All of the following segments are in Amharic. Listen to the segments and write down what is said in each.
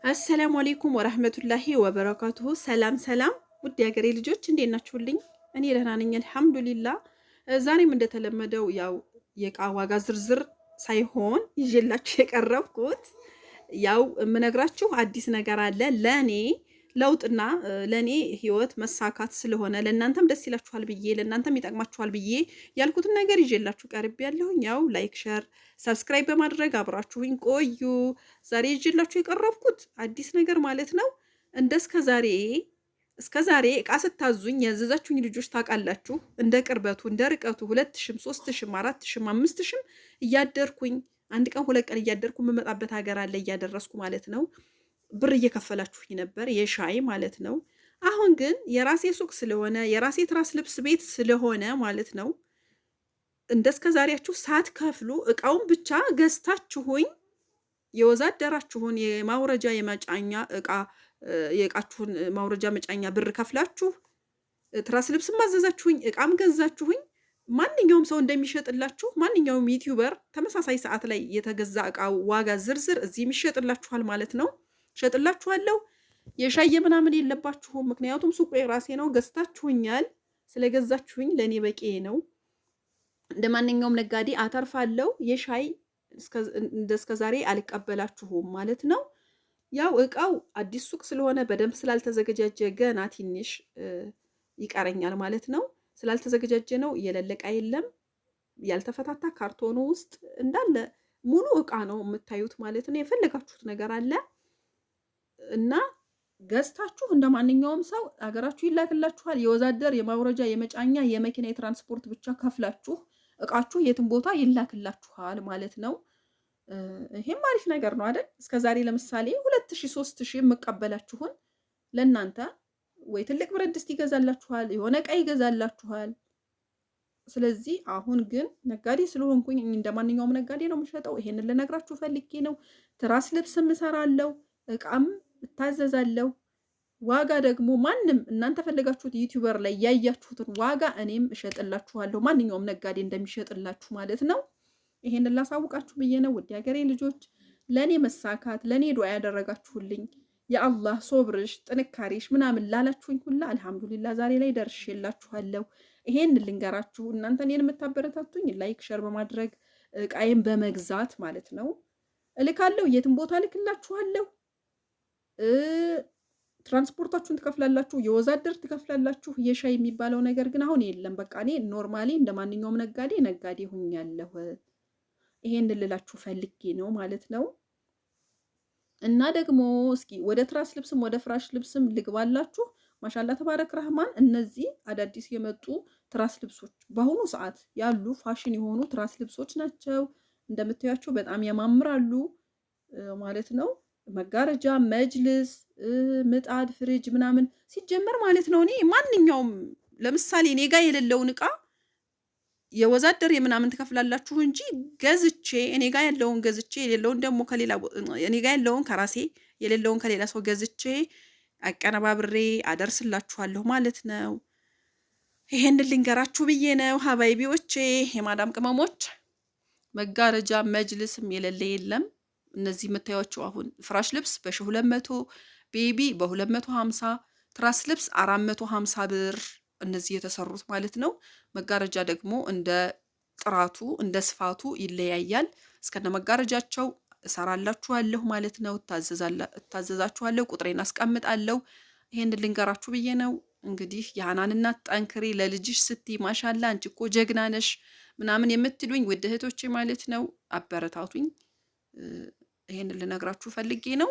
አሰላሙ አለይኩም ወራህመቱላሂ ወበረካቱሁ። ሰላም ሰላም፣ ውድ የሀገሬ ልጆች እንዴት ናችሁልኝ? እኔ ደህና ነኝ አልሐምዱሊላህ። ዛሬም እንደተለመደው ያው የእቃ ዋጋ ዝርዝር ሳይሆን ይዤላችሁ የቀረብኩት ያው የምነግራችሁ አዲስ ነገር አለ ለኔ ለውጥና ለኔ ህይወት መሳካት ስለሆነ ለእናንተም ደስ ይላችኋል ብዬ ለእናንተም ይጠቅማችኋል ብዬ ያልኩትን ነገር ይዤላችሁ ቀርብ ያለሁኝ። ያው ላይክ፣ ሼር፣ ሰብስክራይብ በማድረግ አብራችሁኝ ቆዩ። ዛሬ ይዤላችሁ የቀረብኩት አዲስ ነገር ማለት ነው። እስከ ዛሬ እቃ ስታዙኝ ያዘዛችሁኝ ልጆች ታውቃላችሁ። እንደ ቅርበቱ እንደ ርቀቱ 2000፣ 3000፣ 4000፣ 5000 እያደርኩኝ አንድ ቀን ሁለት ቀን እያደርኩ የምመጣበት ሀገር አለ እያደረስኩ ማለት ነው። ብር እየከፈላችሁኝ ነበር የሻይ ማለት ነው። አሁን ግን የራሴ ሱቅ ስለሆነ የራሴ ትራስ ልብስ ቤት ስለሆነ ማለት ነው እንደስከ ዛሬያችሁ ሳትከፍሉ እቃውን ብቻ ገዝታችሁኝ የወዛደራችሁን የማውረጃ የመጫኛ እቃ የእቃችሁን ማውረጃ መጫኛ ብር ከፍላችሁ ትራስ ልብስ ማዘዛችሁኝ እቃም ገዛችሁኝ ማንኛውም ሰው እንደሚሸጥላችሁ ማንኛውም ዩቲዩበር ተመሳሳይ ሰዓት ላይ የተገዛ እቃ ዋጋ ዝርዝር እዚህ የሚሸጥላችኋል ማለት ነው። ሸጥላችኋለሁ። የሻየ ምናምን የለባችሁም። ምክንያቱም ሱቁ የራሴ ነው። ገዝታችሁኛል። ስለገዛችሁኝ ለኔ በቂ ነው። እንደማንኛውም ነጋዴ አተርፋለሁ። የሻይ እስከዛሬ አልቀበላችሁም ማለት ነው። ያው እቃው አዲስ ሱቅ ስለሆነ በደንብ ስላልተዘገጃጀ ገና ትንሽ ይቀረኛል ማለት ነው። ስላልተዘገጃጀ ነው። የለለቃ የለም። ያልተፈታታ ካርቶኑ ውስጥ እንዳለ ሙሉ እቃ ነው የምታዩት ማለት ነው። የፈለጋችሁት ነገር አለ እና ገዝታችሁ እንደማንኛውም ሰው ሀገራችሁ ይላክላችኋል። የወዛደር የማውረጃ የመጫኛ የመኪና የትራንስፖርት ብቻ ከፍላችሁ እቃችሁ የትም ቦታ ይላክላችኋል ማለት ነው። ይሄም አሪፍ ነገር ነው አይደል? እስከዛሬ ለምሳሌ 2000 3000 የምቀበላችሁን ለእናንተ ወይ ትልቅ ብረት ድስት ይገዛላችኋል፣ የሆነ እቃ ይገዛላችኋል። ስለዚህ አሁን ግን ነጋዴ ስለሆንኩኝ እንደማንኛውም ነጋዴ ነው የምሸጠው። ይሄንን ልነግራችሁ ፈልጌ ነው። ትራስ ልብስም እሰራለሁ፣ እቃም እታዘዛለሁ። ዋጋ ደግሞ ማንም እናንተ ፈለጋችሁት ዩቲዩበር ላይ ያያችሁትን ዋጋ እኔም እሸጥላችኋለሁ፣ ማንኛውም ነጋዴ እንደሚሸጥላችሁ ማለት ነው። ይሄንን ላሳውቃችሁ ብዬ ነው። ውድ ሀገሬ ልጆች ለኔ መሳካት ለኔ ዱዓ ያደረጋችሁልኝ የአላህ ሶብርሽ ጥንካሬሽ ምናምን ላላችሁኝ ሁላ አልሐምዱሊላህ ዛሬ ላይ ደርሼላችኋለሁ። ይሄን ልንገራችሁ። እናንተ እኔን የምታበረታቱኝ ላይክ ሸር በማድረግ እቃዬን በመግዛት ማለት ነው እልካለሁ። የትም ቦታ እልክላችኋለሁ። ትራንስፖርታችሁን ትከፍላላችሁ፣ የወዛደር ትከፍላላችሁ። የሻይ የሚባለው ነገር ግን አሁን የለም። በቃ እኔ ኖርማሊ እንደማንኛውም ነጋዴ ሁኛለሁ። ይሄን ልላችሁ ፈልጌ ነው ማለት ነው። እና ደግሞ እስኪ ወደ ትራስ ልብስም ወደ ፍራሽ ልብስም ልግባላችሁ። ማሻላ ተባረክ ረህማን። እነዚህ አዳዲስ የመጡ ትራስ ልብሶች በአሁኑ ሰዓት ያሉ ፋሽን የሆኑ ትራስ ልብሶች ናቸው። እንደምታያቸው በጣም ያማምራሉ ማለት ነው። መጋረጃ፣ መጅልስ፣ ምጣድ፣ ፍሪጅ ምናምን ሲጀመር ማለት ነው። እኔ ማንኛውም ለምሳሌ እኔ ጋር የሌለውን እቃ የወዛደር የምናምን ትከፍላላችሁ እንጂ ገዝቼ እኔ ጋር ያለውን ገዝቼ የሌለውን ደግሞ ከሌላ እኔ ጋር ያለውን ከራሴ የሌለውን ከሌላ ሰው ገዝቼ አቀነባብሬ አደርስላችኋለሁ ማለት ነው። ይሄን ልንገራችሁ ብዬ ነው ሀባይቢዎቼ፣ የማዳም ቅመሞች። መጋረጃ መጅልስም የሌለ የለም። እነዚህ የምታዩቸው አሁን ፍራሽ ልብስ በ1200፣ ቤቢ በ250፣ ትራስ ልብስ 450 ብር እነዚህ የተሰሩት ማለት ነው። መጋረጃ ደግሞ እንደ ጥራቱ እንደ ስፋቱ ይለያያል። እስከነ መጋረጃቸው እሰራላችኋለሁ ማለት ነው። እታዘዛችኋለሁ። ቁጥሬን አስቀምጣለሁ። ይሄን ልንገራችሁ ብዬ ነው። እንግዲህ የሃናን እናት ጠንክሪ ለልጅሽ ስትይ ማሻላ አንቺ እኮ ጀግና ነሽ ምናምን የምትሉኝ ውድ እህቶቼ ማለት ነው አበረታቱኝ። ይሄን ልነግራችሁ ፈልጌ ነው።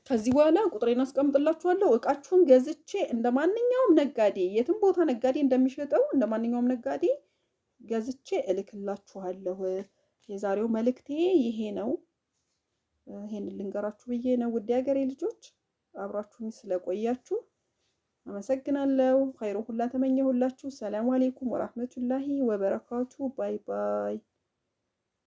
ከዚህ በኋላ ቁጥሬን አስቀምጥላችኋለሁ። እቃችሁን ገዝቼ እንደማንኛውም ነጋዴ የትም ቦታ ነጋዴ እንደሚሸጠው እንደማንኛውም ነጋዴ ገዝቼ እልክላችኋለሁ። የዛሬው መልእክቴ ይሄ ነው። ይሄን ልንገራችሁ ብዬ ነው። ውድ ሀገሬ ልጆች አብራችሁኝ ስለቆያችሁ አመሰግናለሁ። ኸይሮ ሁላ ተመኘሁላችሁ። ሰላም አለይኩም ወራህመቱላሂ ወበረካቱ። ባይ ባይ።